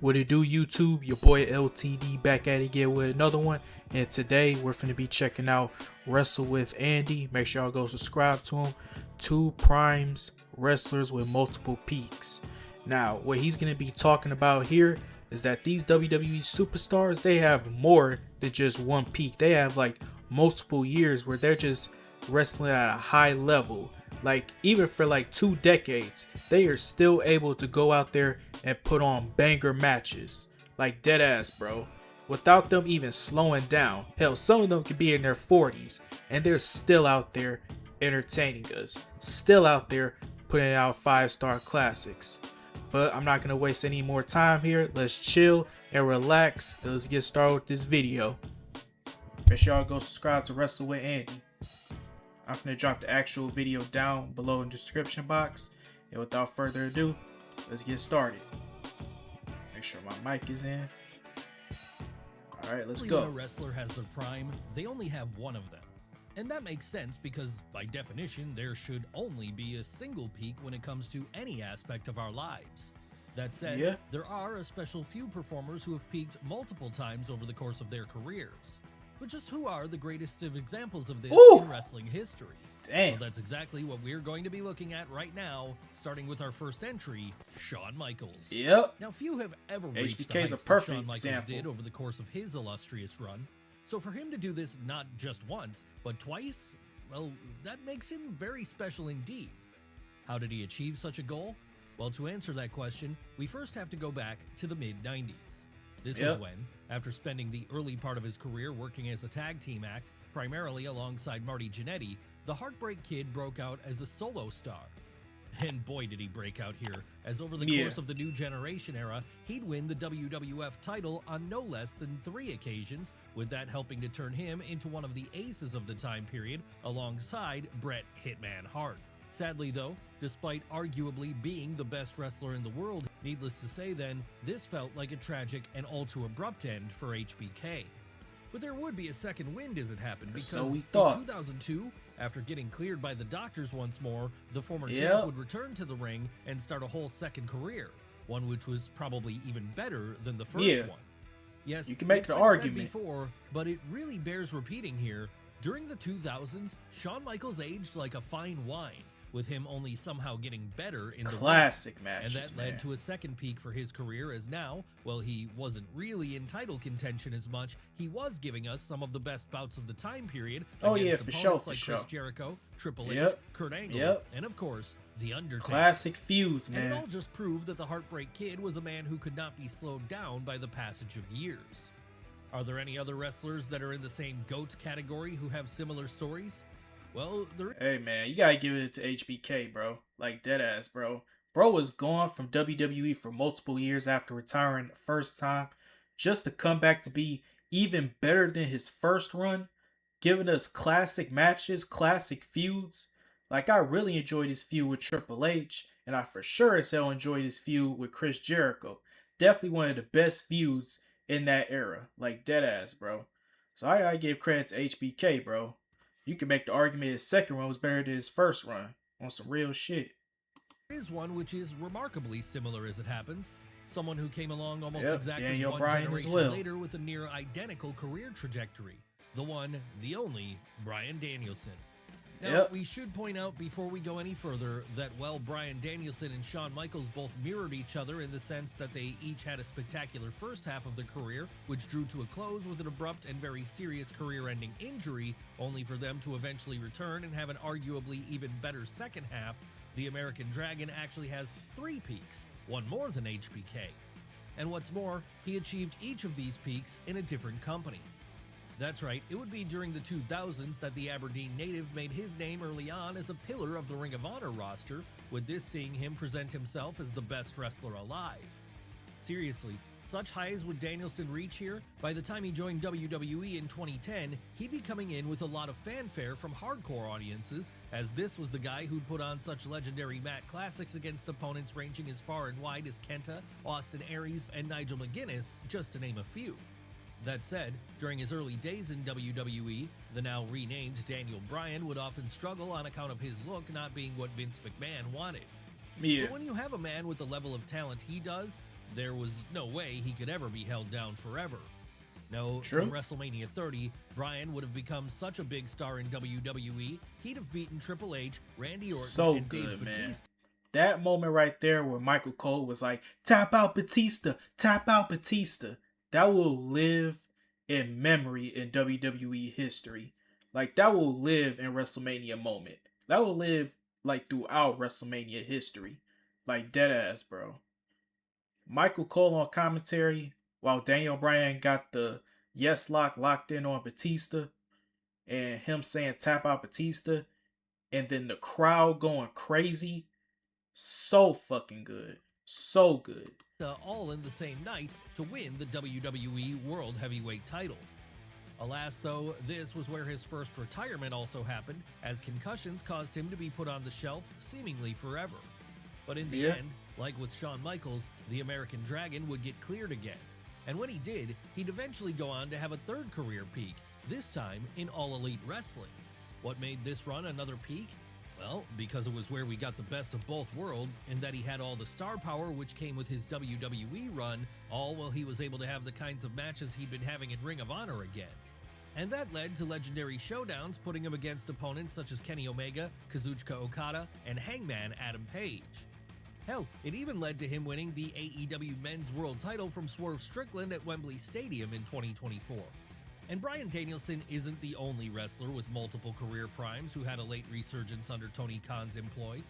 What it do, YouTube? Your boy LTD back at it again with another one. And today we're finna be checking out Wrestle with Andy. Make sure y'all go subscribe to him. Two primes wrestlers with multiple peaks. Now, what he's gonna be talking about here is that these WWE superstars, they have more than just one peak. They have like multiple years where they're just wrestling at a high level. Like even for like 2 decades, they are still able to go out there and put on banger matches. Like dead ass, bro. Without them even slowing down. Hell, some of them could be in their 40s and they're still out there entertaining us. Still out there putting out 5-star classics. But I'm not going to waste any more time here. Let's chill and relax. Let's get started with this video. Make sure y'all go subscribe to Wrestle with Andy. I'm finna drop the actual video down below in the description box. And without further ado, let's get started. Make sure my mic is in. Alright, let's go. When a wrestler has their prime, they only have one of them. And that makes sense because, by definition, there should only be a single peak when it comes to any aspect of our lives. That said, there are a special few performers who have peaked multiple times over the course of their careers. But just who are the greatest of examples of this in wrestling history? Damn. Well, that's exactly what we're going to be looking at right now, starting with our first entry, Shawn Michaels. Yep. Now, few have ever reached the HBK is heights a that perfect Shawn Michaels example. did over the course of his illustrious run. So for him to do this not just once, but twice, well, that makes him very special indeed. How did he achieve such a goal? Well, to answer that question, we first have to go back to the mid-90s. This was when, after spending the early part of his career working as a tag team act, primarily alongside Marty Jannetty, the Heartbreak Kid broke out as a solo star. And boy did he break out here, as over the course of the New Generation era, he'd win the WWF title on no less than 3 occasions, with that helping to turn him into one of the aces of the time period, alongside Bret Hitman Hart. Sadly though, despite arguably being the best wrestler in the world, needless to say then, this felt like a tragic and all too abrupt end for HBK. But there would be a second wind as it happened, because in 2002, after getting cleared by the doctors once more, the former champ would return to the ring and start a whole second career, one which was probably even better than the first one. Yes, you can make the argument before, but it really bears repeating here. During the 2000s, Shawn Michaels aged like a fine wine, with him only somehow getting better in the classic matches, and that led to a second peak for his career, as now, well, he wasn't really in title contention as much, he was giving us some of the best bouts of the time period against opponents like Chris Jericho, Triple H, Kurt Angle, and of course, The Undertaker. Classic feuds, man. And it all just proved that the Heartbreak Kid was a man who could not be slowed down by the passage of years. Are there any other wrestlers that are in the same GOAT category who have similar stories? Well, hey man, you gotta give it to HBK, bro. Like deadass, bro. Bro was gone from WWE for multiple years after retiring the first time, just to come back to be even better than his first run, giving us classic matches, classic feuds. Like I really enjoyed his feud with Triple H, and I for sure as hell enjoyed his feud with Chris Jericho. Definitely one of the best feuds in that era. Like deadass, bro. So I gotta give credit to HBK, bro. You can make the argument his second run was better than his first run. On some real shit. There is one which is remarkably similar as it happens. Someone who came along almost exactly Daniel one Bryan generation as well. later with a near identical career trajectory. The one, the only, Bryan Danielson. Now, we should point out before we go any further that while Bryan Danielson and Shawn Michaels both mirrored each other in the sense that they each had a spectacular first half of their career, which drew to a close with an abrupt and very serious career-ending injury, only for them to eventually return and have an arguably even better second half, the American Dragon actually has 3 peaks, one more than HBK. And what's more, he achieved each of these peaks in a different company. That's right, it would be during the 2000s that the Aberdeen native made his name early on as a pillar of the Ring of Honor roster, with this seeing him present himself as the best wrestler alive. Seriously, such highs would Danielson reach here? By the time he joined WWE in 2010, he'd be coming in with a lot of fanfare from hardcore audiences, as this was the guy who'd put on such legendary mat classics against opponents ranging as far and wide as Kenta, Austin Aries, and Nigel McGuinness, just to name a few. That said, during his early days in WWE, the now renamed Daniel Bryan would often struggle on account of his look not being what Vince McMahon wanted. But when you have a man with the level of talent he does, there was no way he could ever be held down forever. No, True. come WrestleMania 30, Bryan would have become such a big star in WWE, he'd have beaten Triple H, Randy Orton, So and good, Dave man. Batista. That moment right there where Michael Cole was like, tap out Batista, tap out Batista. That will live in memory in WWE history. Like, that will live in WrestleMania moment. That will live, like, throughout WrestleMania history. Like, deadass, bro. Michael Cole on commentary while Daniel Bryan got the yes lock locked in on Batista and him saying tap out Batista and then the crowd going crazy. So fucking good. So good. All in the same night to win the WWE World Heavyweight title. Alas, though, this was where his first retirement also happened, as concussions caused him to be put on the shelf seemingly forever. But in the end, like with Shawn Michaels, the American Dragon would get cleared again. And when he did, he'd eventually go on to have a third career peak, this time in All Elite Wrestling. What made this run another peak? Well, because it was where we got the best of both worlds, in that he had all the star power which came with his WWE run, all while he was able to have the kinds of matches he'd been having in Ring of Honor again. And that led to legendary showdowns, putting him against opponents such as Kenny Omega, Kazuchika Okada, and Hangman Adam Page. Hell, it even led to him winning the AEW Men's World title from Swerve Strickland at Wembley Stadium in 2024. And Bryan Danielson isn't the only wrestler with multiple career primes who had a late resurgence under Tony Khan's employ.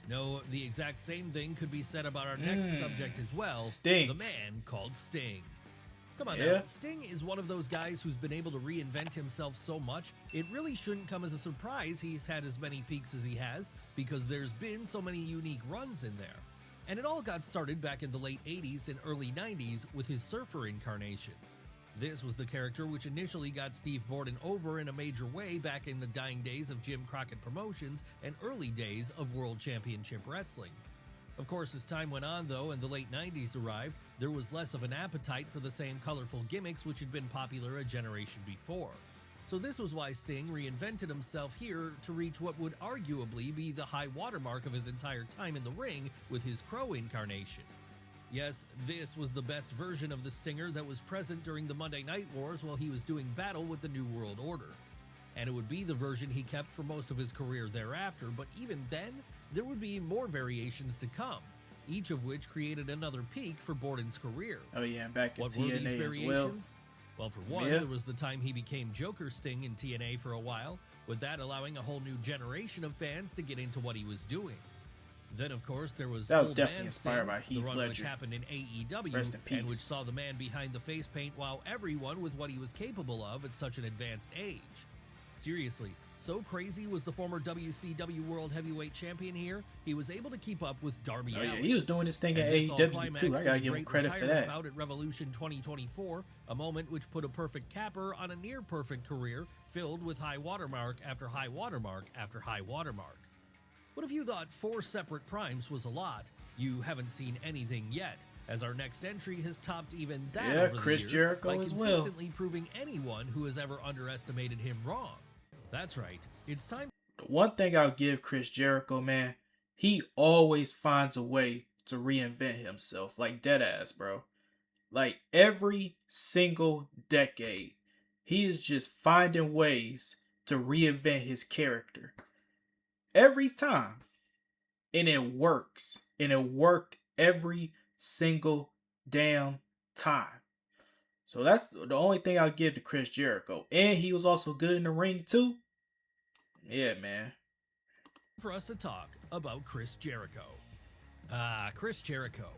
No, the exact same thing could be said about our next subject as well, Sting. the man called Sting. Come on Yeah. now, Sting is one of those guys who's been able to reinvent himself so much, it really shouldn't come as a surprise he's had as many peaks as he has, because there's been so many unique runs in there. And it all got started back in the late 80s and early 90s with his Surfer incarnation. This was the character which initially got Steve Borden over in a major way back in the dying days of Jim Crockett Promotions and early days of World Championship Wrestling. Of course, as time went on though and the late 90s arrived, there was less of an appetite for the same colorful gimmicks which had been popular a generation before. So this was why Sting reinvented himself here to reach what would arguably be the high watermark of his entire time in the ring with his Crow incarnation. Yes, this was the best version of the Stinger that was present during the Monday Night Wars while he was doing battle with the New World Order. And it would be the version he kept for most of his career thereafter, but even then, there would be more variations to come, each of which created another peak for Borden's career. Oh yeah, and back in What were these TNA as well. variations? Well, for one, there was the time he became Joker Sting in TNA for a while, with that allowing a whole new generation of fans to get into what he was doing. Then, of course, there was That was Old definitely Man inspired Sting, by Heath the run Ledger. which happened in AEW, Rest in and which peace. saw the man behind the face paint wow everyone with what he was capable of at such an advanced age. Seriously, so crazy was the former WCW World Heavyweight Champion here, he was able to keep up with Darby Oh Allin. yeah, he was doing this thing at And this all AEW too. climaxed I in gotta a give him great credit for retirement that. bout at Revolution 2024, a moment which put a perfect capper on a near-perfect career filled with high watermark after high watermark after high watermark. But if you thought 4 separate primes was a lot, you haven't seen anything yet, as our next entry has topped even that Yeah, over Chris the years Jericho by as well. consistently proving anyone who has ever underestimated him wrong. That's right, it's time. The one thing I'll give Chris Jericho, man, he always finds a way to reinvent himself. Like deadass, bro. Like every single decade, he is just finding ways to reinvent his character. Every time. And it works. And it worked every single damn time. So that's the only thing I'll give to Chris Jericho. And he was also good in the ring too. Yeah, man. For us to talk about Chris Jericho. Chris Jericho.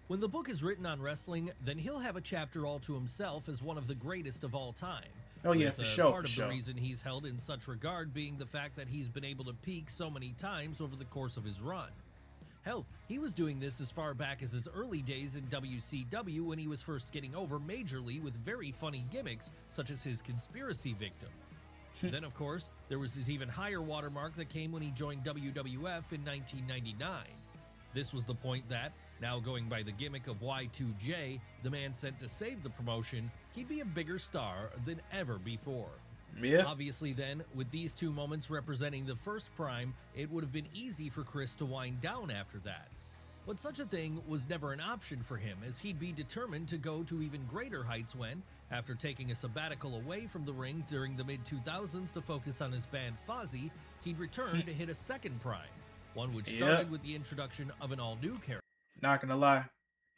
When the book is written on wrestling, then he'll have a chapter all to himself as one of the greatest of all time. Oh yeah, with, for sure, part for of sure. the reason he's held in such regard being the fact that he's been able to peak so many times over the course of his run. Hell, he was doing this as far back as his early days in WCW when he was first getting over majorly with very funny gimmicks such as his conspiracy victim. Then, of course, there was his even higher watermark that came when he joined WWF in 1999. This was the point that, now going by the gimmick of Y2J, the man sent to save the promotion, he'd be a bigger star than ever before. Yeah. Obviously then, with these two moments representing the first prime, it would have been easy for Chris to wind down after that. But such a thing was never an option for him, as he'd be determined to go to even greater heights when, after taking a sabbatical away from the ring during the mid-2000s to focus on his band Fozzy, he'd return to hit a second prime, one which started with the introduction of an all-new character. Not gonna lie,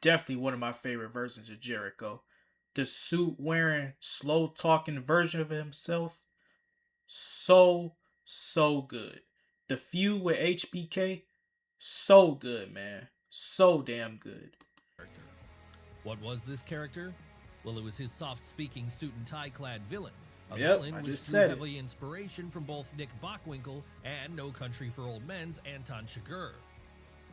definitely one of my favorite versions of Jericho. The suit-wearing, slow-talking version of himself, so good. The feud with HBK, so good, man. So damn good. What was this character? Well, it was his soft-speaking suit and tie-clad villain. A villain which drew heavy inspiration from both Nick Bockwinkel and No Country for Old Men's Anton Chigurh.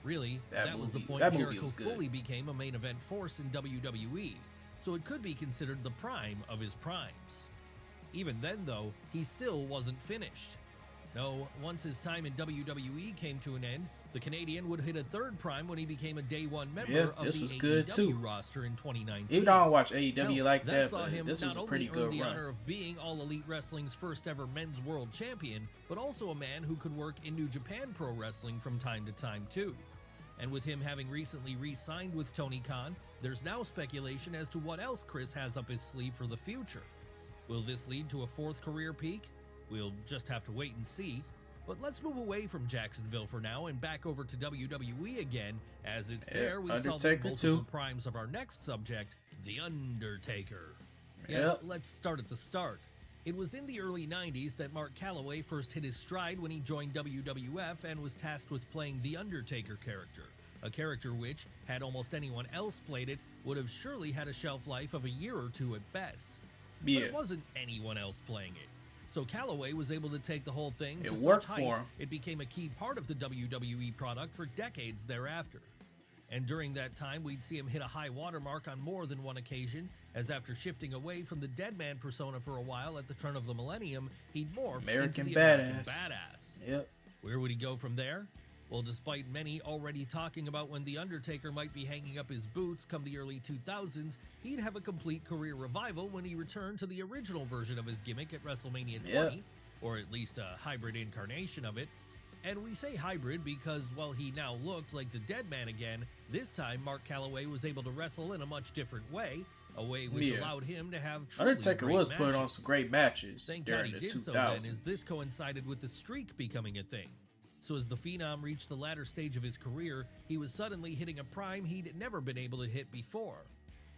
Really, that was the point Jericho fully became a main event force in WWE, so it could be considered the prime of his primes. Even then, though, he still wasn't finished. No, once his time in WWE came to an end, the Canadian would hit a third prime when he became a day one member of the AEW roster in 2019. Even though I don't watch AEW like that, saw him this was a pretty good run. The honor of being All Elite Wrestling's first ever men's world champion, but also a man who could work in New Japan Pro Wrestling from time to time too. And with him having recently re-signed with Tony Khan, there's now speculation as to what else Chris has up his sleeve for the future. Will this lead to a fourth career peak? We'll just have to wait and see. But let's move away from Jacksonville for now and back over to WWE again, as it's there we saw the multiple primes of our next subject, The Undertaker. Yes, let's start at the start. It was in the early 90s that Mark Calaway first hit his stride when he joined WWF and was tasked with playing the Undertaker character, a character which, had almost anyone else played it, would have surely had a shelf life of a year or two at best. But it wasn't anyone else playing it. So Calaway was able to take the whole thing to such heights, it became a key part of the WWE product for decades thereafter. And during that time, we'd see him hit a high watermark on more than one occasion, as after shifting away from the Deadman persona for a while at the turn of the millennium, he'd morph into the American Badass. Yep. Where would he go from there? Well, despite many already talking about when The Undertaker might be hanging up his boots come the early 2000s, he'd have a complete career revival when he returned to the original version of his gimmick at WrestleMania 20, or at least a hybrid incarnation of it. And we say hybrid because while he now looked like the Deadman again, this time Mark Calaway was able to wrestle in a much different way, a way which allowed him to have truly Undertaker was putting on some great matches during the 2000s. So then, as this coincided with the streak becoming a thing. So as the Phenom reached the latter stage of his career, he was suddenly hitting a prime he'd never been able to hit before.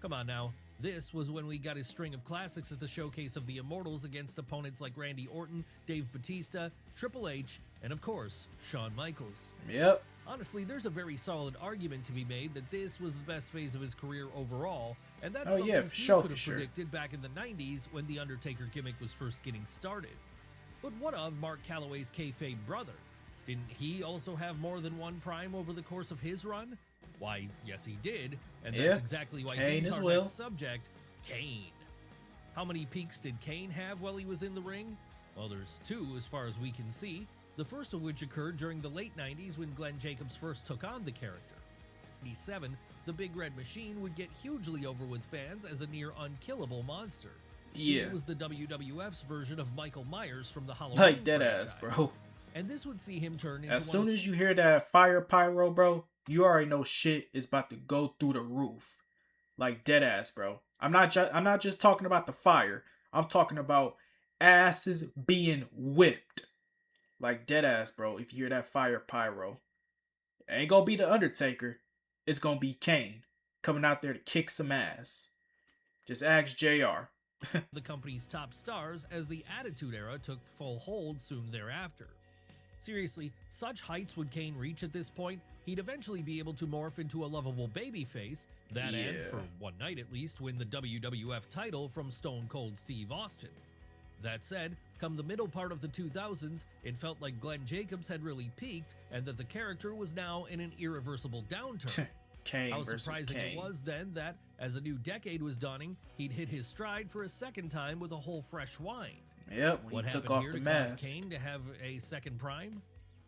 Come on now, this was when we got his string of classics at the Showcase of the Immortals against opponents like Randy Orton, Dave Bautista, Triple H, and of course, Shawn Michaels. Yep. Honestly, there's a very solid argument to be made that this was the best phase of his career overall, and that's something few could have predicted back in the 90s when the Undertaker gimmick was first getting started. But what of Mark Calaway's kayfabe brother? Didn't he also have more than one prime over the course of his run? Why, yes he did, and that's exactly why he's our next subject, Kane. How many peaks did Kane have while he was in the ring? Well, there's two as far as we can see, the first of which occurred during the late 90s when Glenn Jacobs first took on the character. In 1987, the Big Red Machine would get hugely over with fans as a near unkillable monster. It was the WWF's version of Michael Myers from the Halloween franchise. Deadass, bro. And this would see him turn into as soon as you hear that fire pyro, bro, you already know shit is about to go through the roof. Like deadass, bro. I'm not just talking about the fire. I'm talking about asses being whipped. Like deadass, bro. If you hear that fire pyro, it ain't gonna be the Undertaker. It's gonna be Kane coming out there to kick some ass. Just ask JR. The company's top stars as the Attitude Era took full hold soon thereafter. Seriously, such heights would Kane reach at this point, he'd eventually be able to morph into a lovable babyface, and, for one night at least, win the WWF title from Stone Cold Steve Austin. That said, come the middle part of the 2000s, it felt like Glenn Jacobs had really peaked, and that the character was now in an irreversible downturn. How surprising it was then that, as a new decade was dawning, he'd hit his stride for a second time with a whole fresh wine. Yep, when he took off the mask. What happened here to cause Kane to have a second prime?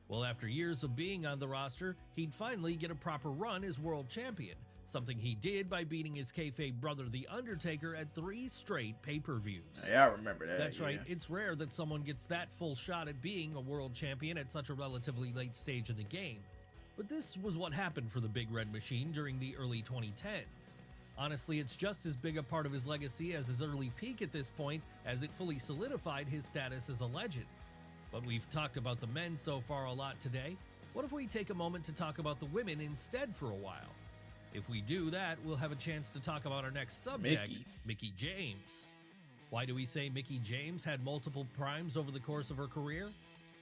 Well, after years of being on the roster, he'd finally get a proper run as world champion, something he did by beating his kayfabe brother The Undertaker at 3 straight pay-per-views. Yeah, I remember that. That's right, it's rare that someone gets that full shot at being a world champion at such a relatively late stage in the game. But this was what happened for the Big Red Machine during the early 2010s. Honestly, it's just as big a part of his legacy as his early peak at this point, as it fully solidified his status as a legend. But we've talked about the men so far a lot today. What if we take a moment to talk about the women instead for a while? If we do that, we'll have a chance to talk about our next subject, Mickie James. Why do we say Mickie James had multiple primes over the course of her career?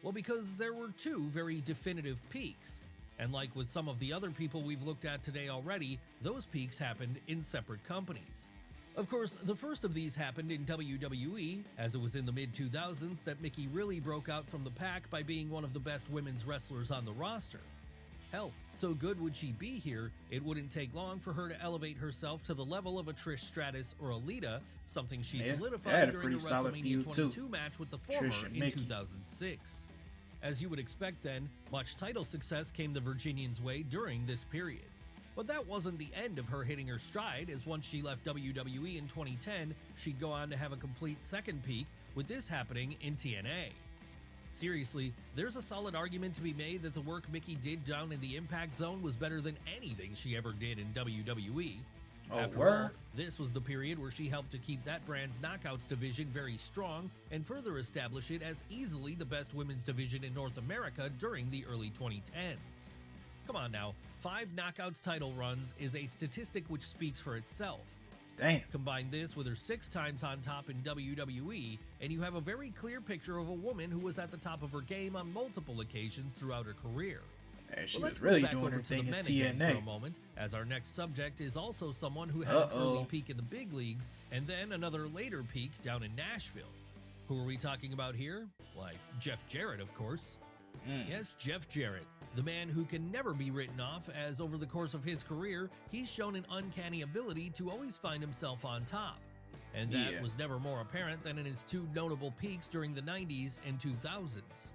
Well, because there were two very definitive peaks. And like with some of the other people we've looked at today already, those peaks happened in separate companies. Of course, the first of these happened in WWE, as it was in the mid-2000s that Mickie really broke out from the pack by being one of the best women's wrestlers on the roster. Hell, so good would she be here, it wouldn't take long for her to elevate herself to the level of a Trish Stratus or a Lita, something she solidified during a WrestleMania 22 match with the former in 2006. As you would expect then, much title success came the Virginian's way during this period. But that wasn't the end of her hitting her stride, as once she left WWE in 2010, she'd go on to have a complete second peak, with this happening in TNA. Seriously, there's a solid argument to be made that the work Mickie did down in the Impact Zone was better than anything she ever did in WWE. After all, this was the period where she helped to keep that brand's Knockouts division very strong and further establish it as easily the best women's division in North America during the early 2010s. Come on now, 5 Knockouts title runs is a statistic which speaks for itself. Damn. Combine this with her 6 times on top in WWE, and you have a very clear picture of a woman who was at the top of her game on multiple occasions throughout her career. And she was really doing her thing in TNA for a moment, as our next subject is also someone who had an early peak in the big leagues and then another later peak down in Nashville. Who are we talking about here? Why, Jeff Jarrett, of course. Yes, Jeff Jarrett, the man who can never be written off, as over the course of his career, he's shown an uncanny ability to always find himself on top. And that was never more apparent than in his 2 notable peaks during the 90s and 2000s.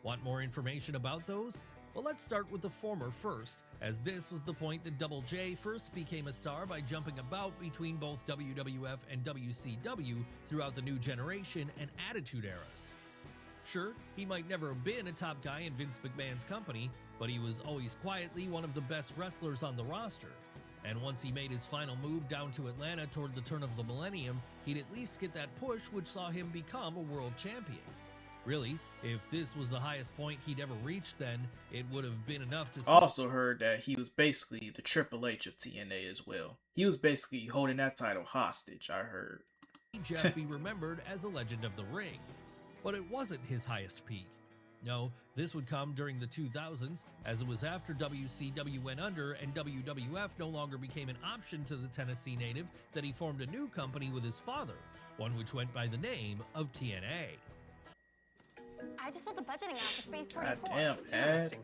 Want more information about those? Well, let's start with the former first, as this was the point that Double J first became a star by jumping about between both WWF and WCW throughout the New Generation and Attitude eras. Sure, he might never have been a top guy in Vince McMahon's company, but he was always quietly one of the best wrestlers on the roster. And once he made his final move down to Atlanta toward the turn of the millennium, he'd at least get that push which saw him become a world champion. Really, if this was the highest point he'd ever reached, then it would have been enough to... Also heard that he was basically the Triple H of TNA as well. He was basically holding that title hostage, I heard. Jeff be remembered as a legend of the ring. But it wasn't his highest peak. No, this would come during the 2000s, as it was after WCW went under and WWF no longer became an option to the Tennessee native that he formed a new company with his father, one which went by the name of TNA. I just built a budgeting app for Space 44. Damn, ad.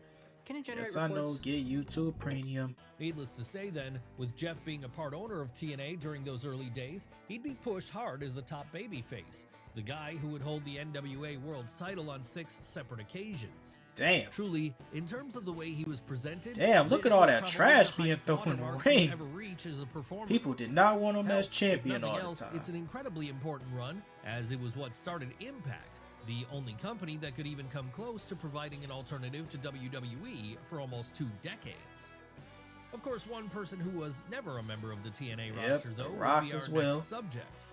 Can it generate Yes, I know. Get YouTube Premium. Needless to say then, with Jeff being a part owner of TNA during those early days, he'd be pushed hard as a top babyface, the guy who would hold the NWA World's title on 6 separate occasions. Damn. Truly, in terms of the way he was presented, damn, look at all that trash being thrown in the ring. People did not want him as champion all the time. It's an incredibly important run, as it was what started Impact, the only company that could even come close to providing an alternative to WWE for almost 2 decades. Of course, one person who was never a member of the TNA roster, though, would be our next subject.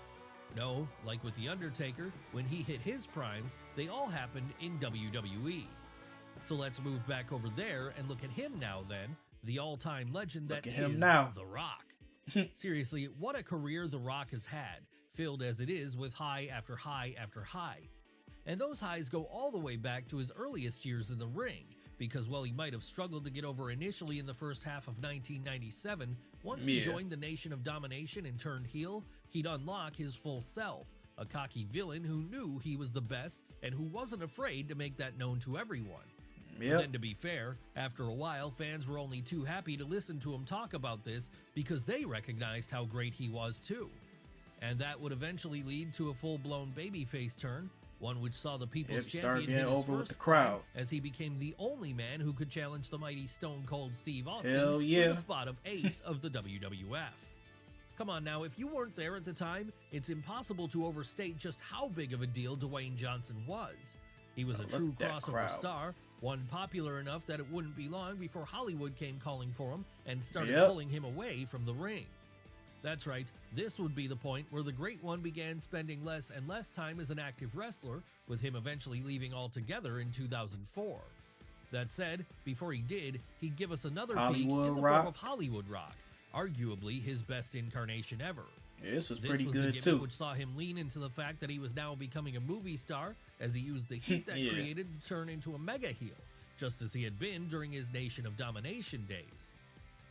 No, like with The Undertaker, when he hit his primes, they all happened in WWE. So let's move back over there and look at him now then, the all-time legend that is The Rock. Seriously, what a career The Rock has had, filled as it is with high after high after high. And those highs go all the way back to his earliest years in the ring, because while he might have struggled to get over initially in the first half of 1997, once he joined the Nation of Domination and turned heel, he'd unlock his full self, a cocky villain who knew he was the best and who wasn't afraid to make that known to everyone. Then to be fair, after a while, fans were only too happy to listen to him talk about this because they recognized how great he was too. And that would eventually lead to a full-blown babyface turn, one which saw the People's Champion hit his first crowd as he became the only man who could challenge the mighty Stone Cold Steve Austin for the spot of ace of the WWF. Come on now, if you weren't there at the time, it's impossible to overstate just how big of a deal Dwayne Johnson was. He was a true crossover star, One popular enough that it wouldn't be long before Hollywood came calling for him and started Yep. pulling him away from the ring. That's right, this would be the point where the Great One began spending less and less time as an active wrestler, with him eventually leaving altogether in 2004. That said, before he did, he'd give us another peek in the Rock. form of Hollywood Rock, arguably his best incarnation ever. Yeah, this was This pretty was the good gimmick too. which saw him lean into the fact that he was now becoming a movie star, as he used the heat that Yeah. created to turn into a mega heel, just as he had been during his Nation of Domination days.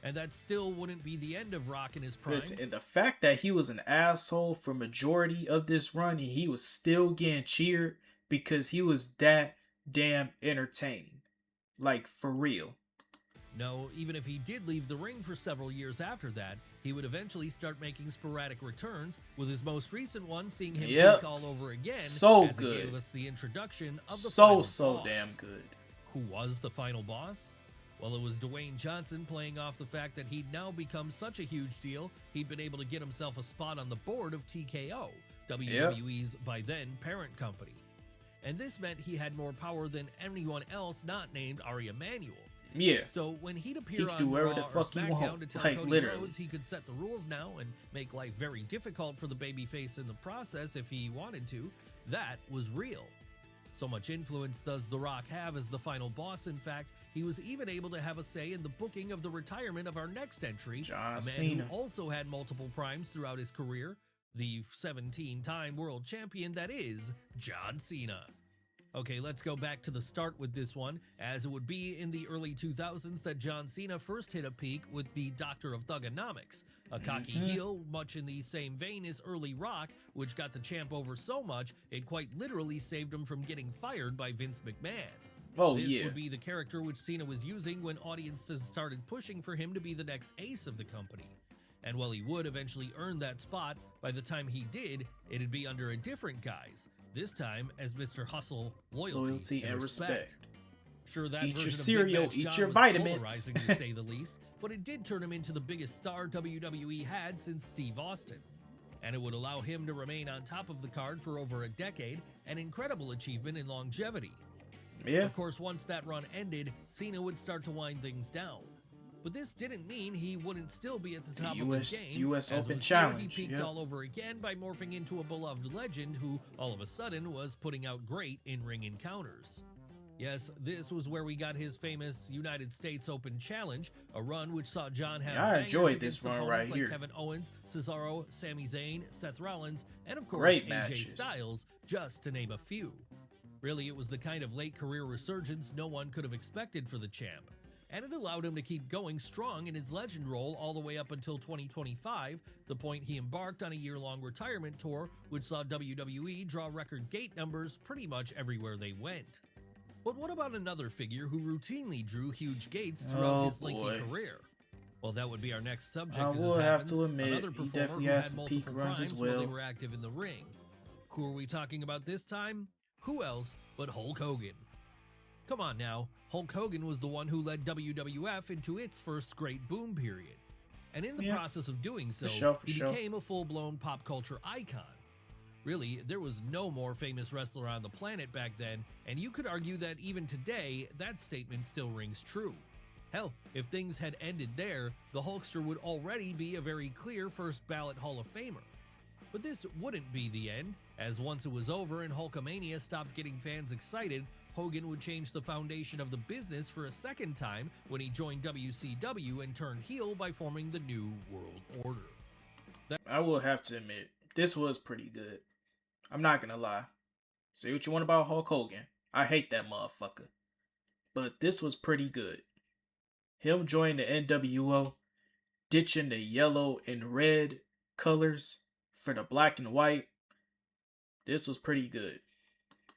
And that still wouldn't be the end of Rock in his prime. Listen, and the fact that he was an asshole for majority of this run, and he was still getting cheered because he was that damn entertaining. Like, for real. No, even if he did leave the ring for several years after that, he would eventually start making sporadic returns, with his most recent one seeing him Yep. peak all over again So as good. he gave us the introduction of the So final boss. damn good. Who was the final boss? Well, it was Dwayne Johnson, playing off the fact that he'd now become such a huge deal, he'd been able to get himself a spot on the board of TKO, WWE's by then parent company. And this meant he had more power than anyone else not named Ari Emanuel. Yeah. So when he'd appear could on do whatever Raw the or fuck he SmackDown want, to tell like, Cody literally. Rhodes he could set the rules now and make life very difficult for the babyface in the process if he wanted to, that was real. So much influence does The Rock have as the final boss. In fact, he was even able to have a say in the booking of the retirement of our next entry, John a man Cena. who also had multiple primes throughout his career, the 17-time world champion that is John Cena. Okay, let's go back to the start with this one, as it would be in the early 2000s that John Cena first hit a peak with the Doctor of Thugonomics, a cocky heel much in the same vein as early Rock, which got the champ over so much it quite literally saved him from getting fired by Vince McMahon. Oh, This yeah. would be the character which Cena was using when audiences started pushing for him to be the next ace of the company. And while he would eventually earn that spot, by the time he did, it'd be under a different guise, this time as Mr. Hustle, loyalty and respect. Sure, that Eat your version of cereal, Big Match eat John your was vitamins. polarizing to say the least, but it did turn him into the biggest star WWE had since Steve Austin. And it would allow him to remain on top of the card for over a decade, an incredible achievement in longevity. Yeah. Of course, once that run ended, Cena would start to wind things down. But this didn't mean he wouldn't still be at the top of his game. US as Open was here, Challenge, He peaked yep. all over again by morphing into a beloved legend who, all of a sudden, was putting out great in-ring encounters. Yes, this was where we got his famous United States Open Challenge, a run which saw John have Yeah, I bangers enjoyed this against run opponents right like here. Kevin Owens, Cesaro, Sami Zayn, Seth Rollins, and of course Great AJ matches. Styles, just to name a few. Really, it was the kind of late career resurgence no one could have expected for the champ. And it allowed him to keep going strong in his legend role all the way up until 2025, the point he embarked on a year-long retirement tour, which saw WWE draw record gate numbers pretty much everywhere they went. But what about another figure who routinely drew huge gates throughout his lengthy boy. career? Well, that would be our next subject. I as will it have happens, to admit, another he performer definitely who has had some multiple peak runs as primes while they well. were active in the ring. Who are we talking about this time? Who else but Hulk Hogan? Come on now, Hulk Hogan was the one who led WWF into its first great boom period. And in the Yeah. process of doing so, For he sure. became a full-blown pop culture icon. Really, there was no more famous wrestler on the planet back then, and you could argue that even today, that statement still rings true. Hell, if things had ended there, the Hulkster would already be a very clear first ballot Hall of Famer. But this wouldn't be the end, as once it was over and Hulkamania stopped getting fans excited, Hogan would change the foundation of the business for a second time when he joined WCW and turned heel by forming the New World Order. I will have to admit, this was pretty good. I'm not gonna lie. Say what you want about Hulk Hogan. I hate that motherfucker. But this was pretty good. Him joining the NWO, ditching the yellow and red colors for the black and white. This was pretty good.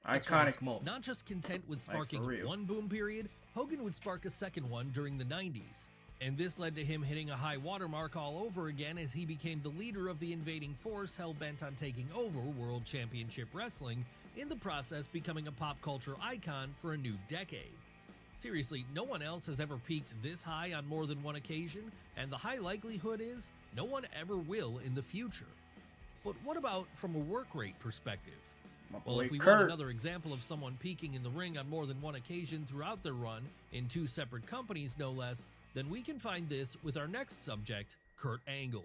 That's Iconic right. moment. Not just content with Like, for sparking real. one boom period, Hogan would spark a second one during the 90s. And this led to him hitting a high watermark all over again as he became the leader of the invading force hell-bent on taking over World Championship Wrestling, in the process becoming a pop culture icon for a new decade. Seriously, no one else has ever peaked this high on more than one occasion, and the high likelihood is no one ever will in the future. But what about from a work rate perspective? My Well, boy if we Kurt. want another example of someone peaking in the ring on more than one occasion throughout their run, in 2 separate companies no less, then we can find this with our next subject, Kurt Angle.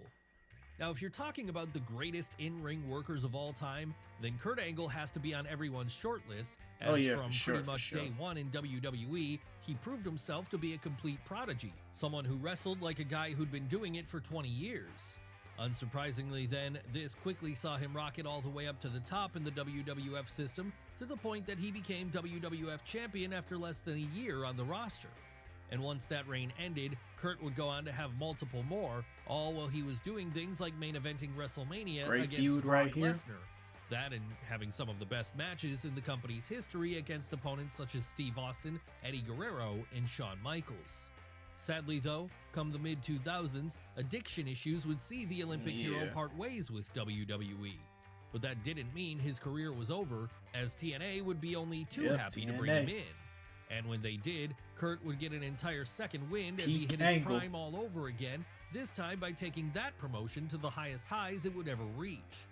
Now, if you're talking about the greatest in-ring workers of all time, then Kurt Angle has to be on everyone's short list, as from pretty much day one in WWE, he proved himself to be a complete prodigy, someone who wrestled like a guy who'd been doing it for 20 years. Unsurprisingly then, this quickly saw him rocket all the way up to the top in the WWF system, to the point that he became WWF champion after less than a year on the roster. And once that reign ended, Kurt would go on to have multiple more, all while he was doing things like main eventing WrestleMania against Brock Lesnar. That and having some of the best matches in the company's history against opponents such as Steve Austin, Eddie Guerrero, and Shawn Michaels. Sadly though, come the mid-2000s, addiction issues would see the Olympic hero part ways with WWE. But that didn't mean his career was over, as TNA would be only too happy to bring him in. And when they did, Kurt would get an entire second wind as he hit his prime all over again, this time by taking that promotion to the highest highs it would ever reach.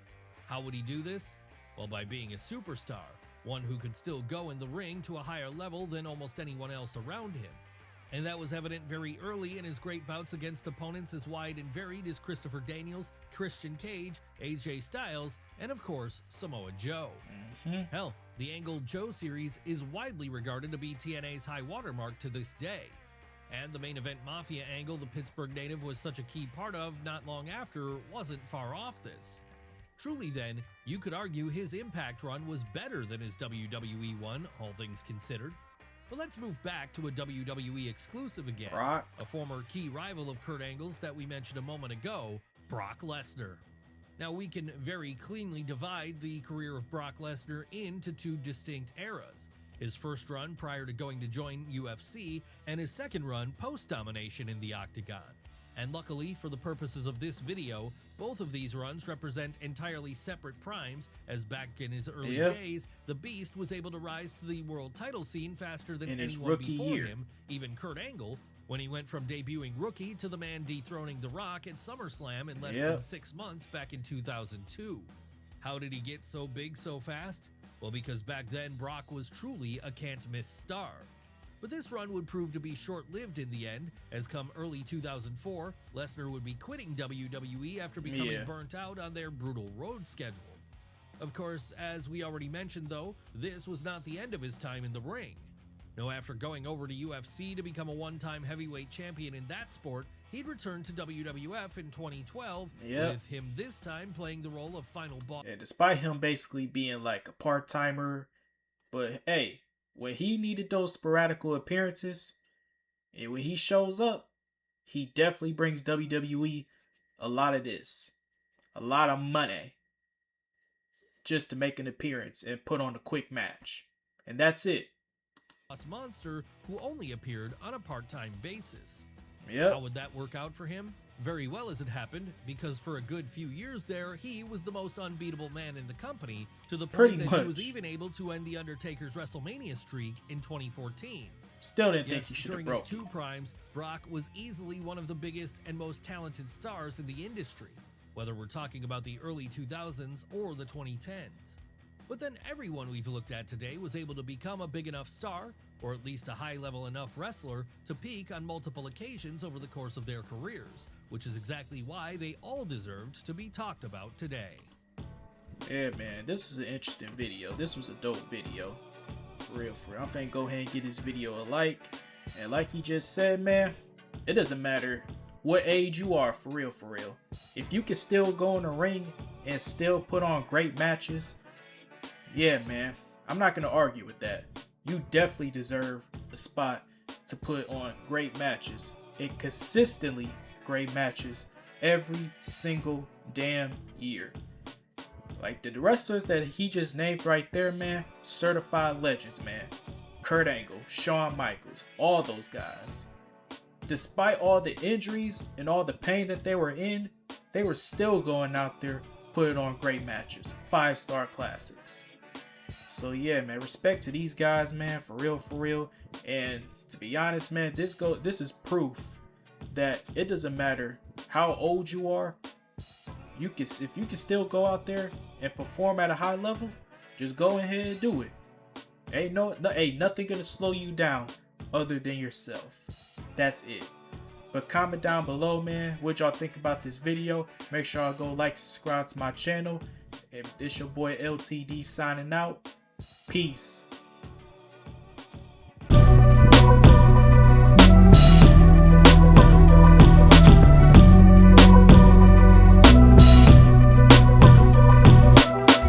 How would he do this? Well, by being a superstar, one who could still go in the ring to a higher level than almost anyone else around him. And that was evident very early in his great bouts against opponents as wide and varied as Christopher Daniels, Christian Cage, AJ Styles, and of course, Samoa Joe. Hell, the Angle Joe series is widely regarded to be TNA's high watermark to this day. And the main event Mafia angle the Pittsburgh native was such a key part of not long after wasn't far off this. Truly then, you could argue his Impact run was better than his WWE one, all things considered. But let's move back to a WWE exclusive again, a former key rival of Kurt Angle's that we mentioned a moment ago, Brock Lesnar. Now we can very cleanly divide the career of Brock Lesnar into 2 distinct eras. His first run prior to going to join UFC, and his second run post-domination in the Octagon. And luckily, for the purposes of this video, both of these runs represent entirely separate primes, as back in his early days, the Beast was able to rise to the world title scene faster than anyone before him, even Kurt Angle, when he went from debuting rookie to the man dethroning The Rock at SummerSlam in less than 6 months back in 2002. How did he get so big so fast? Well, because back then Brock was truly a can't-miss star. But this run would prove to be short-lived in the end, as come early 2004, Lesnar would be quitting WWE after becoming burnt out on their brutal road schedule. Of course, as we already mentioned though, this was not the end of his time in the ring. No, after going over to UFC to become a one-time heavyweight champion in that sport, he'd return to WWF in 2012, with him this time playing the role of final boss. Despite him basically being like a part-timer, but hey, when he needed those sporadical appearances, and when he shows up, he definitely brings WWE a lot of this. A lot of money. Just to make an appearance and put on a quick match. And that's it. Monster who only appeared on a part-time basis. How would that work out for him? Very well as it happened, because for a good few years there, he was the most unbeatable man in the company, to the point that he was even able to end The Undertaker's WrestleMania streak in 2014. Still didn't think he should have broke. During his 2 primes, Brock was easily one of the biggest and most talented stars in the industry, whether we're talking about the early 2000s or the 2010s. But then everyone we've looked at today was able to become a big enough star, or at least a high-level enough wrestler, to peak on multiple occasions over the course of their careers, which is exactly why they all deserved to be talked about today. Yeah, man, this was an interesting video. This was a dope video. For real, for real. I'm finna go ahead and get this video a like. And like he just said, man, it doesn't matter what age you are, for real, for real. If you can still go in the ring and still put on great matches, yeah, man, I'm not gonna argue with that. You definitely deserve a spot to put on great matches and consistently great matches every single damn year. Like the wrestlers that he just named right there, man, certified legends, man. Kurt Angle, Shawn Michaels, all those guys. Despite all the injuries and all the pain that they were in, they were still going out there putting on great matches, 5-star classics. So yeah, man, respect to these guys, man, for real, for real. And to be honest, man, this is proof that it doesn't matter how old you are. If you can still go out there and perform at a high level, just go ahead and do it. Ain't nothing gonna slow you down other than yourself. That's it. But comment down below, man, what y'all think about this video. Make sure y'all go like, subscribe to my channel. And this your boy LTD signing out. Peace.